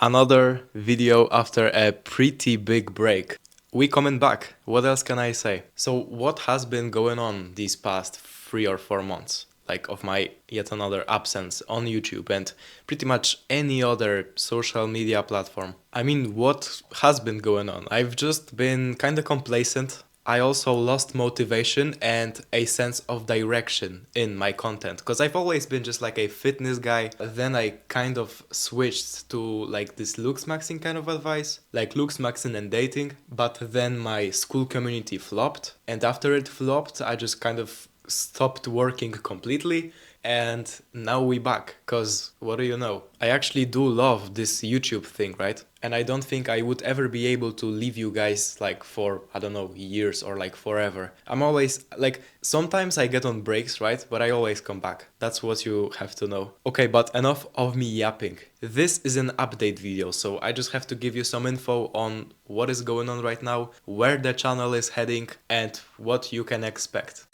Another video after a pretty big break. We coming back. What else can I say? So what has been going on these past 3 or 4 months? Like of my yet another absence on YouTube and pretty much any other social media platform. I mean, what has been going on? I've just been kind of complacent. I also lost motivation and a sense of direction in my content because I've always been just like a fitness guy. Then I kind of switched to like this looksmaxing kind of advice, like looksmaxing and dating. But then my school community flopped, and after it flopped, I just kind of stopped working completely, and now we back because what do you know, I actually do love this YouTube thing, right? And I don't think I would ever be able to leave you guys like for, I don't know, years or like forever. I'm always like, sometimes I get on breaks, right? But I always come back. That's what you have to know. Okay, but enough of me yapping. This is an update video, so I just have to give you some info on what is going on right now, where the channel is heading, and what you can expect.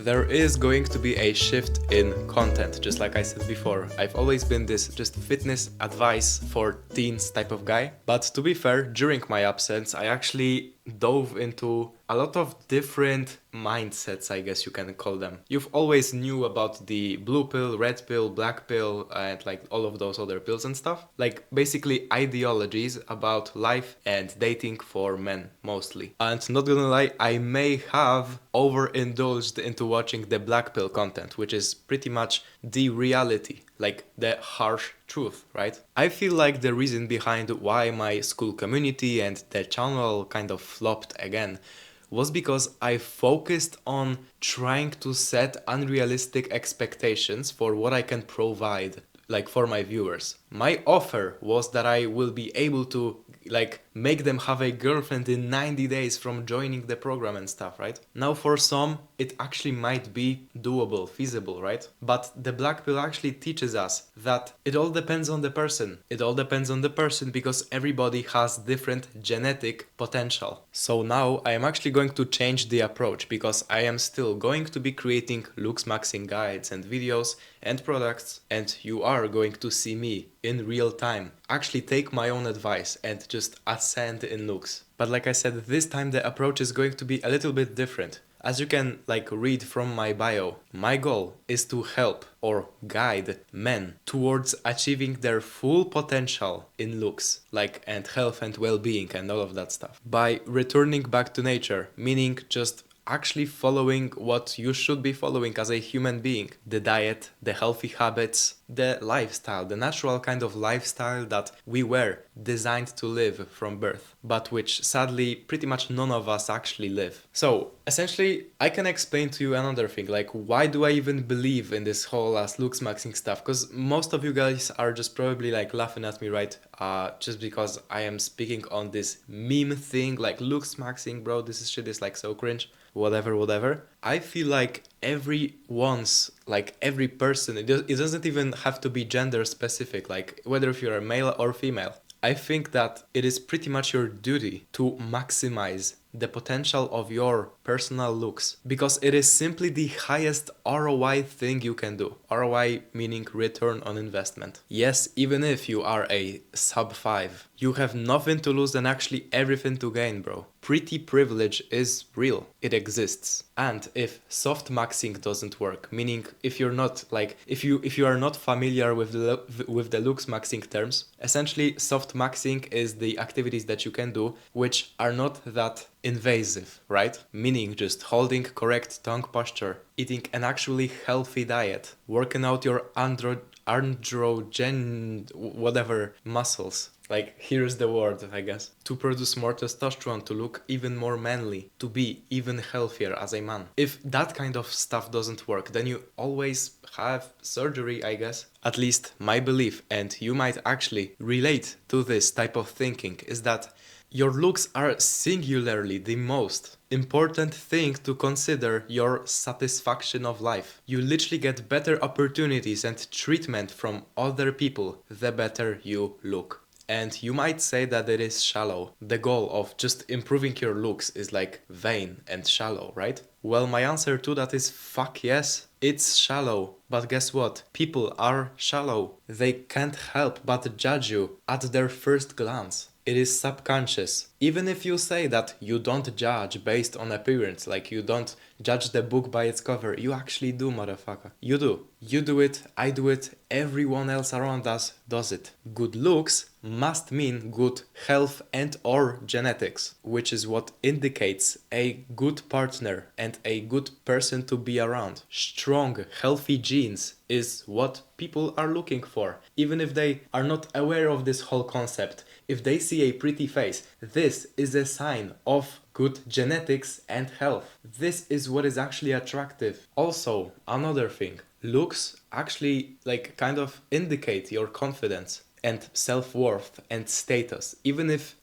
There is going to be a shift in content, just like I said before. I've always been this just fitness advice for teens type of guy. But to be fair, during my absence, I actually dove into a lot of different mindsets, I guess you can call them. You've always knew about the blue pill, red pill, black pill, and like all of those other pills and stuff. Like basically ideologies about life and dating for men mostly. And not gonna lie, I may have overindulged into watching the black pill content, which is pretty much the reality, like the harsh truth, right? I feel like the reason behind why my school community and the channel kind of flopped again was because I focused on trying to set unrealistic expectations for what I can provide, like for my viewers. My offer was that I will be able to like make them have a girlfriend in 90 days from joining the program and stuff, right? Now for some it actually might be doable, feasible, right? But the black pill actually teaches us that it all depends on the person. It all depends on the person because everybody has different genetic potential. So now I am actually going to change the approach because I am still going to be creating looks maxing guides and videos and products, and you are going to see me in real time actually take my own advice and just ascend in looks. But like I said, this time the approach is going to be a little bit different. As you can like read from my bio, my goal is to help or guide men towards achieving their full potential in looks, like and health and well-being and all of that stuff, by returning back to nature, meaning just actually following what you should be following as a human being. The diet, the healthy habits, the lifestyle, the natural kind of lifestyle that we were designed to live from birth, but which sadly pretty much none of us actually live. So essentially I can explain to you another thing, like why do I even believe in this whole looks maxing stuff? Because most of you guys are just probably like laughing at me, right? Just because I am speaking on this meme thing, like looks maxing, bro, this shit is like so cringe. Whatever. I feel like every person, it doesn't even have to be gender specific, like whether if you're a male or female. I think that it is pretty much your duty to maximize the potential of your personal looks because it is simply the highest ROI thing you can do. ROI meaning return on investment. Yes, even if you are a sub 5, you have nothing to lose and actually everything to gain, bro. Pretty privilege is real. It exists. And if soft maxing doesn't work, meaning if you're not like if you are not familiar with the looks maxing terms, essentially soft maxing is the activities that you can do which are not that invasive, right? Meaning just holding correct tongue posture, eating an actually healthy diet, working out your androgen whatever muscles. Like, here's the word, I guess. To produce more testosterone, to look even more manly, to be even healthier as a man. If that kind of stuff doesn't work, then you always have surgery, I guess. At least my belief, and you might actually relate to this type of thinking, is that your looks are singularly the most important thing to consider your satisfaction of life. You literally get better opportunities and treatment from other people the better you look. And you might say that it is shallow. The goal of just improving your looks is like vain and shallow, right? Well, my answer to that is fuck yes, it's shallow. But guess what? People are shallow. They can't help but judge you at their first glance. It is subconscious. Even if you say that you don't judge based on appearance, like you don't judge the book by its cover, you actually do, motherfucker. You do. You do it, I do it, everyone else around us does it. Good looks must mean good health and or genetics, which is what indicates a good partner and a good person to be around. Strong, healthy genes is what people are looking for, even if they are not aware of this whole concept. If they see a pretty face, this is a sign of good genetics and health. This is what is actually attractive. Also, another thing, looks actually kind of indicate your confidence and self-worth and status, even if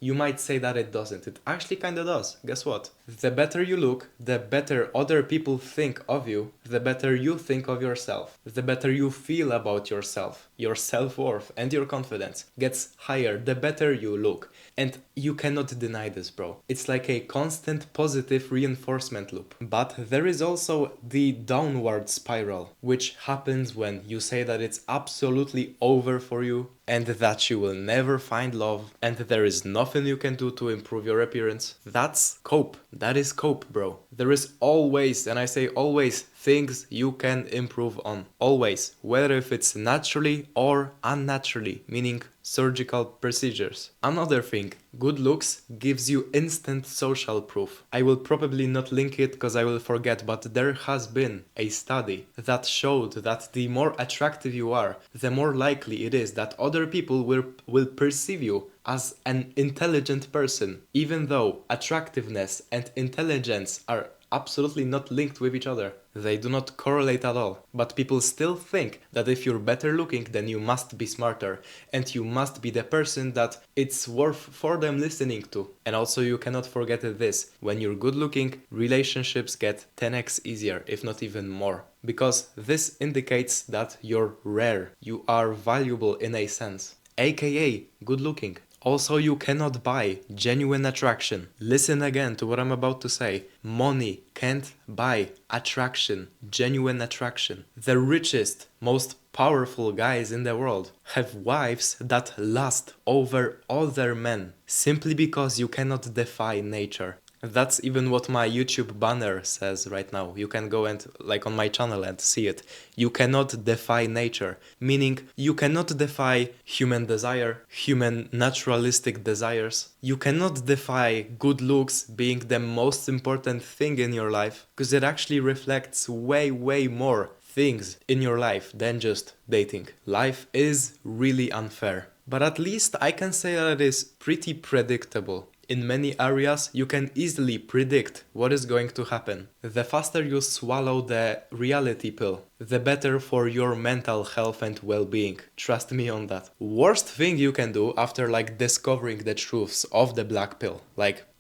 you might say that it doesn't. It actually kind of does. Guess what? The better you look, the better other people think of you, the better you think of yourself, the better you feel about yourself. Your self-worth and your confidence gets higher the better you look. And you cannot deny this, bro. It's like a constant positive reinforcement loop. But there is also the downward spiral, which happens when you say that it's absolutely over for you and that you will never find love and there is nothing you can do to improve your appearance. That's cope. That is cope, bro. There is always, and I say always, things you can improve on. Always. Whether if it's naturally or unnaturally, meaning surgical procedures. Another thing, good looks gives you instant social proof. I will probably not link it because I will forget, but there has been a study that showed that the more attractive you are, the more likely it is that other people will perceive you as an intelligent person, even though attractiveness and intelligence are absolutely not linked with each other. They do not correlate at all. But people still think that if you're better looking, then you must be smarter and you must be the person that it's worth for them listening to. And also you cannot forget this. When you're good looking, relationships get 10x easier, if not even more. Because this indicates that you're rare. You are valuable in a sense. AKA good looking. Also, you cannot buy genuine attraction. Listen again to what I'm about to say. Money can't buy attraction, genuine attraction. The richest, most powerful guys in the world have wives that last over other men simply because you cannot defy nature. That's even what my YouTube banner says right now. You can go and on my channel and see it. You cannot defy nature, meaning you cannot defy human desire, human naturalistic desires. You cannot defy good looks being the most important thing in your life because it actually reflects way more things in your life than just dating. Life is really unfair, but at least I can say that it is pretty predictable. In many areas, you can easily predict what is going to happen. The faster you swallow the reality pill, the better for your mental health and well-being. Trust me on that. Worst thing you can do after discovering the truths of the black pill,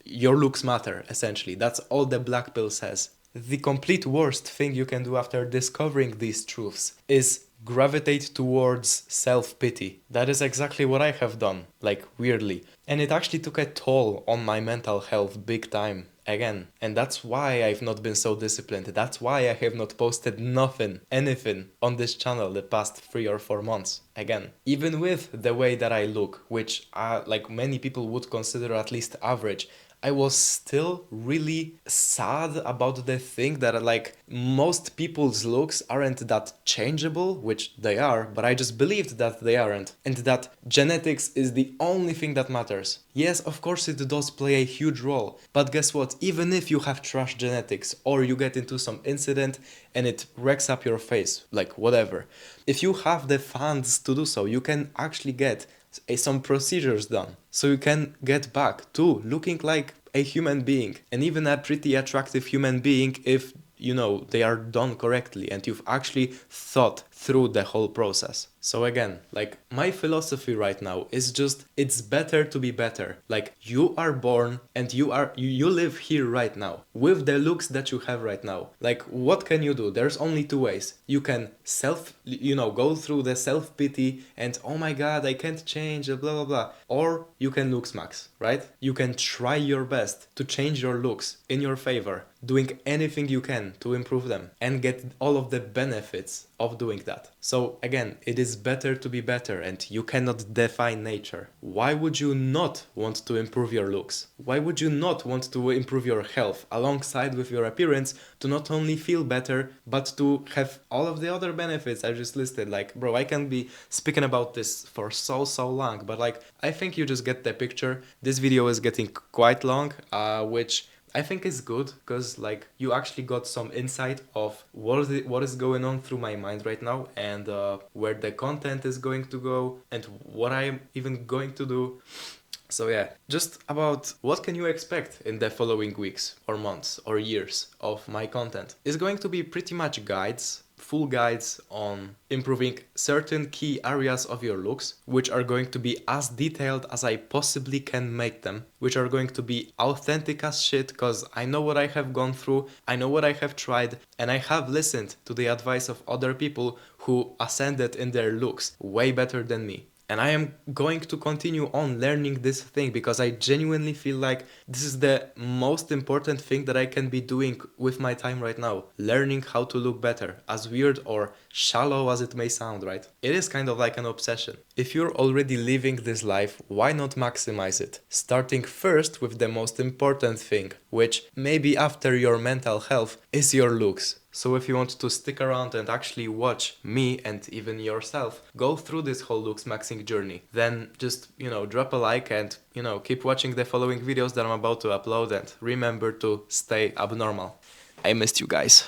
your looks matter, essentially. That's all the black pill says. The complete worst thing you can do after discovering these truths is gravitate towards self-pity. That is exactly what I have done, weirdly. And it actually took a toll on my mental health big time, again. And that's why I've not been so disciplined. That's why I have not posted anything on this channel the past 3 or 4 months, again. Even with the way that I look, which many people would consider at least average, I was still really sad about the thing that most people's looks aren't that changeable, which they are, but I just believed that they aren't, and that genetics is the only thing that matters. Yes, of course it does play a huge role, but guess what? Even if you have trash genetics or you get into some incident and it wrecks up your face, whatever, if you have the funds to do so, you can actually get some procedures done so you can get back to looking like a human being, and even a pretty attractive human being if they are done correctly and you've actually thought through the whole process. So again, my philosophy right now is just, it's better to be better. You are born and you live here right now with the looks that you have right now. What can you do? There's only 2 ways. You can go through the self-pity and oh my god, I can't change, blah blah blah. Or you can looksmax, right? You can try your best to change your looks in your favor, doing anything you can to improve them and get all of the benefits of doing that. So again, it is better to be better and you cannot defy nature. Why would you not want to improve your looks? Why would you not want to improve your health alongside with your appearance to not only feel better but to have all of the other benefits I just listed? Like, bro, I can be speaking about this for so long, but like, I think you just get the picture. This video is getting quite long, which I think is good because like you actually got some insight of what is going on through my mind right now, and where the content is going to go and what I'm even going to do. So yeah, just about what can you expect in the following weeks or months or years of my content. It's going to be pretty much guides, full guides on improving certain key areas of your looks, which are going to be as detailed as I possibly can make them, which are going to be authentic as shit, because I know what I have gone through, I know what I have tried, and I have listened to the advice of other people who ascended in their looks way better than me. And I am going to continue on learning this thing because I genuinely feel like this is the most important thing that I can be doing with my time right now. Learning how to look better, as weird or shallow as it may sound, right? It is kind of like an obsession. If you're already living this life, why not maximize it? Starting first with the most important thing, which maybe after your mental health is your looks. So if you want to stick around and actually watch me and even yourself go through this whole looks maxing journey, then just, drop a like and, keep watching the following videos that I'm about to upload, and remember to stay abnormal. I missed you guys.